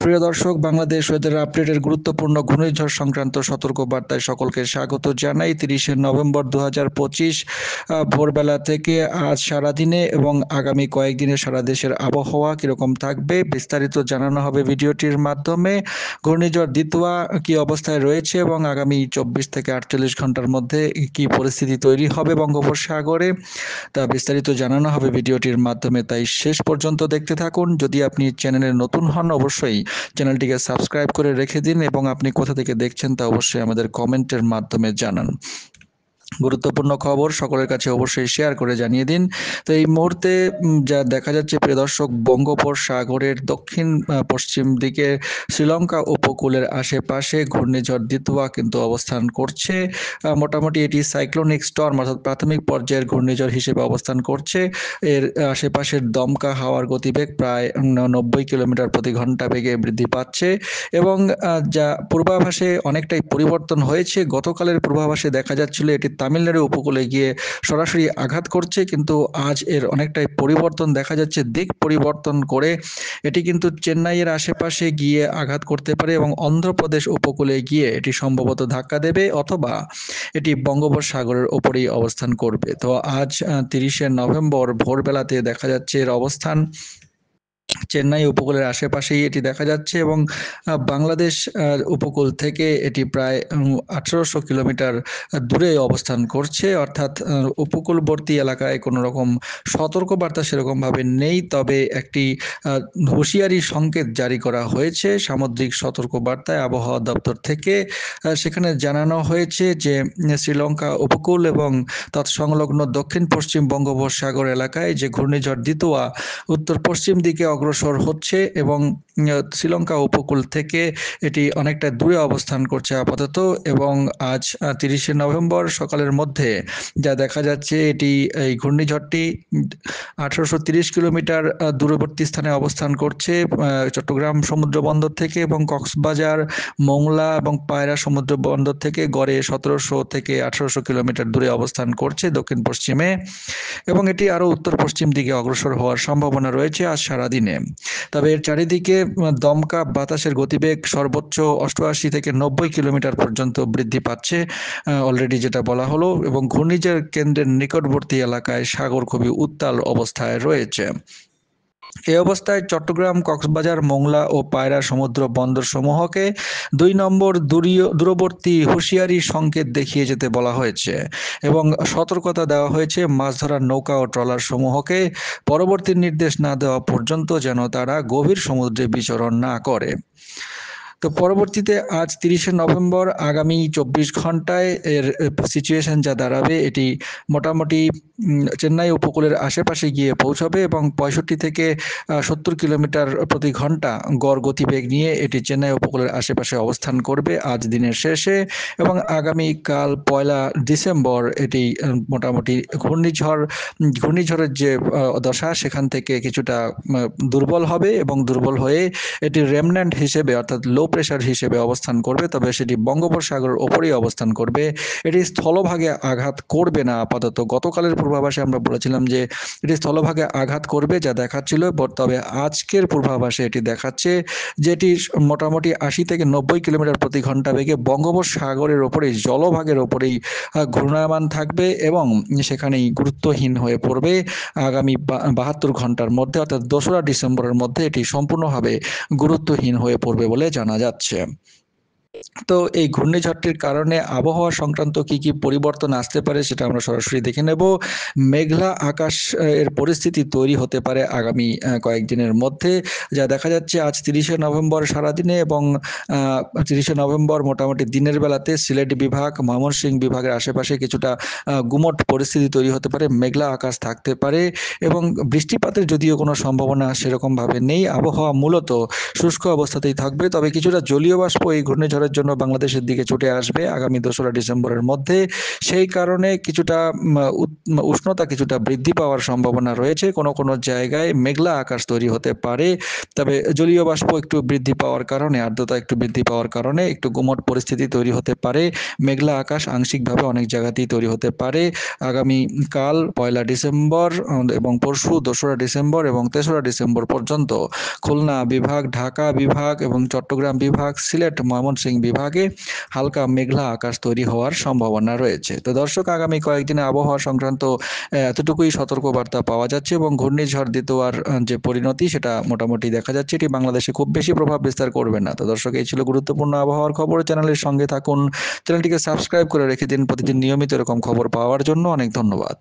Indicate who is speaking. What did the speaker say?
Speaker 1: প্রিয় দর্শক, বাংলাদেশ ওয়েদার আপডেটের গুরুত্বপূর্ণ ঘূর্ণিঝড় সংক্রান্ত সতর্ক বার্তায় সকলকে স্বাগত জানাই। 30শে নভেম্বর 2025 ভোরবেলা থেকে আজ সারাদিনে এবং আগামী কয়েকদিনে সারা দেশের আবহাওয়া কিরকম থাকবে বিস্তারিত জানানো হবে ভিডিওটির মাধ্যমে। ঘূর্ণিঝড় দিতোয়া কি অবস্থায় রয়েছে এবং আগামী 24 থেকে 48 ঘন্টার মধ্যে কি পরিস্থিতি তৈরি হবে বঙ্গোপসাগরে তা বিস্তারিত জানানো হবে ভিডিওটির মাধ্যমে, তাই শেষ পর্যন্ত দেখতে থাকুন। যদি আপনি চ্যানেলে নতুন হন অবশ্যই চ্যানেলটিকে সাবস্ক্রাইব করে রেখে দিন এবং আপনি কোথা থেকে দেখছেন তা অবশ্যই আমাদের কমেন্টের মাধ্যমে জানান। গুরুত্বপূর্ণ খবর সকলের কাছে অবশ্যই শেয়ার করে জানিয়ে দিন। তো এই মুহূর্তে যা দেখা যাচ্ছে প্রিয় দর্শক, বঙ্গোপসাগরের দক্ষিণ পশ্চিম দিকে শ্রীলঙ্কা উপকূলের আশেপাশে ঘূর্ণিঝড় দিতোয়া কিন্তু অবস্থান করছে। মোটামুটি এটি সাইক্লোনিক স্টর্ম অর্থাৎ প্রাথমিক পর্যায়ের ঘূর্ণিঝড় হিসেবে অবস্থান করছে। এর আশেপাশের দমকা হাওয়ার গতিবেগ প্রায় 90 কিলোমিটার প্রতি ঘন্টা বেগে বৃদ্ধি পাচ্ছে এবং যা পূর্বাভাসে অনেকটাই পরিবর্তন হয়েছে। গতকালের পূর্বাভাসে দেখা যাচ্ছিল এটি তামিলনাড়ু উপকূলে গিয়ে সরাসরি আঘাত করছে, কিন্তু আজ এর অনেকটাই পরিবর্তন দেখা যাচ্ছে। দিক পরিবর্তন করে এটি কিন্তু চেন্নাইয়ের আশেপাশে গিয়ে আঘাত করতে পারে এবং অন্ধ্রপ্রদেশ উপকূলে গিয়ে এটি সম্ভবত ধাক্কা দেবে অথবা এটি বঙ্গোপসাগরের ওপরেই অবস্থান করবে। তো আজ 30শে নভেম্বর ভোরবেলাতে দেখা যাচ্ছে এর অবস্থান চেন্নাই উপকূলের আশেপাশেই এটি দেখা যাচ্ছে এবং বাংলাদেশ উপকূল থেকে এটি প্রায় 1800 কিলোমিটার দূরে অবস্থান করছে। অর্থাৎ উপকূলবর্তী এলাকায় কোনো রকম সতর্কবার্তা সেরকমভাবে নেই, তবে একটি হুঁশিয়ারি সংকেত জারি করা হয়েছে সামুদ্রিক সতর্কবার্তায় আবহাওয়া দপ্তর থেকে। সেখানে জানানো হয়েছে যে শ্রীলঙ্কা উপকূল এবং তৎসংলগ্ন দক্ষিণ পশ্চিম বঙ্গোপসাগর এলাকায় যে ঘূর্ণিঝড় দিতোয়া উত্তর পশ্চিম দিকে অগ্রসর হচ্ছে এবং শ্রীলঙ্কা উপকূল থেকে এটি অনেকটা দূরে অবস্থান করছে আপাতত। এবং আজ 30শে নভেম্বর সকালের মধ্যে যা দেখা যাচ্ছে এটি এই ঘূর্ণিঝড়টি 1830 কিলোমিটার দূরবর্তী স্থানে অবস্থান করছে চট্টগ্রাম সমুদ্র বন্দর থেকে এবং কক্সবাজার, মোংলা এবং পায়রা সমুদ্র বন্দর থেকে গড়ে 1700 থেকে 1800 কিলোমিটার দূরে অবস্থান করছে দক্ষিণ পশ্চিমে এবং এটি আরও উত্তর পশ্চিম দিকে অগ্রসর হওয়ার সম্ভাবনা রয়েছে আজ সারাদিনে। তবে এর চারিদিকে দমকা বাতাসের গতিবেগ সর্বোচ্চ 88 থেকে 90 কিলোমিটার পর্যন্ত বৃদ্ধি পাচ্ছে অলরেডি, যেটা বলা হলো, এবং ঘূর্ণিঝড় কেন্দ্রের নিকটবর্তী এলাকায় সাগর খুবই উত্তাল অবস্থায় রয়েছে। এই অবস্থায় চট্টগ্রাম, কক্সবাজার, মোংলা ও পায়রা সমুদ্র বন্দর সমূহকে 2 নম্বর দূরবর্তী হুঁশিয়ারি সংকেত দেখিয়ে যেতে বলা হয়েছে এবং সতর্কতা দেওয়া হয়েছে মাছ ধরার নৌকা ও ট্রলার সমূহকে পরবর্তী নির্দেশ না দেওয়া পর্যন্ত যেন তারা গভীর সমুদ্রে বিচরণ না করে। তো পরবর্তীতে আজ 30শে নভেম্বর আগামী 24 ঘন্টায় এর সিচুয়েশন যা দাঁড়াবে এটি মোটামুটি চেন্নাই উপকূলের আশেপাশে গিয়ে পৌঁছাবে এবং 65 থেকে 70 কিলোমিটার প্রতি ঘন্টা গড় গতিবেগ নিয়ে এটি চেন্নাই উপকূলের আশেপাশে অবস্থান করবে আজ দিনের শেষে এবং আগামীকাল 1 ডিসেম্বর এটি মোটামুটি ঘূর্ণিঝড়ের যে দশা সেখান থেকে কিছুটা দুর্বল হবে এবং দুর্বল হয়ে এটি রেমন্যান্ট হিসেবে অর্থাৎ লো প্রেশার হিসেবে অবস্থান করবে, তবে সেটি বঙ্গোপসাগরের ওপরেই অবস্থান করবে। এটি স্থলভাগে আঘাত করবে না আপাতত। গতকালের পূর্বাভাসে আমরা বলেছিলাম যে এটি স্থলভাগে আঘাত করবে যা দেখাচ্ছিল, তবে আজকের পূর্বাভাসে এটি দেখাচ্ছে যে এটি মোটামুটি 80 থেকে 90 কিলোমিটার প্রতি ঘন্টা বেগে বঙ্গোপসাগরের ওপরেই জলভাগের ওপরেই ঘূর্ণায়মান থাকবে এবং সেখানেই গুরুত্বহীন হয়ে পড়বে আগামী 72 ঘন্টার মধ্যে, অর্থাৎ 2রা ডিসেম্বরের মধ্যে এটি সম্পূর্ণভাবে গুরুত্বহীন হয়ে পড়বে বলে জানা যাচ্ছে। তো এই ঘূর্ণিঝড়টির কারণে আবহাওয়া সংক্রান্ত কি কি পরিবর্তন আসতে পারে সেটা আমরা সরাসরি দেখে নেব। মেঘলা আকাশ এর পরিস্থিতি তৈরি হতে পারে আগামী কয়েকদিনের মধ্যে, যা দেখা যাচ্ছে আজ 30শে নভেম্বর সারাদিনে এবং 30শে নভেম্বর মোটামুটি দিনের বেলাতে সিলেট বিভাগ, ময়মনসিংহ বিভাগের আশেপাশে কিছুটা গুমট পরিস্থিতি তৈরি হতে পারে, মেঘলা আকাশ থাকতে পারে এবং বৃষ্টিপাতের যদিও কোনো সম্ভাবনা সেরকমভাবে নেই। আবহাওয়া মূলত শুষ্ক অবস্থাতেই থাকবে, তবে কিছুটা জলীয় বাষ্প এই ঘূর্ণিঝড় ঘূর্ণিঝড়ের জন্য বাংলাদেশের দিকে ছুটে আসবে আগামী 2রা ডিসেম্বরের মধ্যে। সেই কারণে কিছুটা উষ্ণতা কিছুটা বৃদ্ধি পাওয়ার সম্ভাবনা রয়েছে। কোনো কোনো জায়গায় মেঘলা আকাশ তৈরি হতে পারে। তবে জলীয় বাষ্প একটু বৃদ্ধি পাওয়ার কারণে, আর্দ্রতা একটু বৃদ্ধি পাওয়ার কারণে একটু গুমট পরিস্থিতি তৈরি হতে পারে। মেঘলা আকাশ আংশিকভাবে অনেক জায়গাতেই তৈরি হতে পারে। আগামীকাল 1 ডিসেম্বর এবং পরশু 2রা ডিসেম্বর এবং 3রা ডিসেম্বর পর্যন্ত খুলনা বিভাগ, ঢাকা বিভাগ এবং চট্টগ্রাম বিভাগ, সিলেট, ময়মনসিংহ বিভাগে হালকা মেঘলা আকাশ তৈরি হওয়ার সম্ভাবনা রয়েছে। তো দর্শক, আগামী কয়েকদিনে আবহাওয়া সংক্রান্ত এতটুকুই সতর্কবার্তা পাওয়া যাচ্ছে এবং ঘূর্ণিঝড় দ্বিতীয়ার যে পরিণতি সেটা মোটামুটি দেখা যাচ্ছে এটি বাংলাদেশে খুব বেশি প্রভাব বিস্তার করবে না। তো দর্শক, এই ছিল গুরুত্বপূর্ণ আবহাওয়ার খবর। চ্যানেলের সঙ্গে থাকুন, চ্যানেলটিকে সাবস্ক্রাইব করে রেখে দিন প্রতিদিন নিয়মিত এরকম খবর পাওয়ার জন্য। অনেক ধন্যবাদ।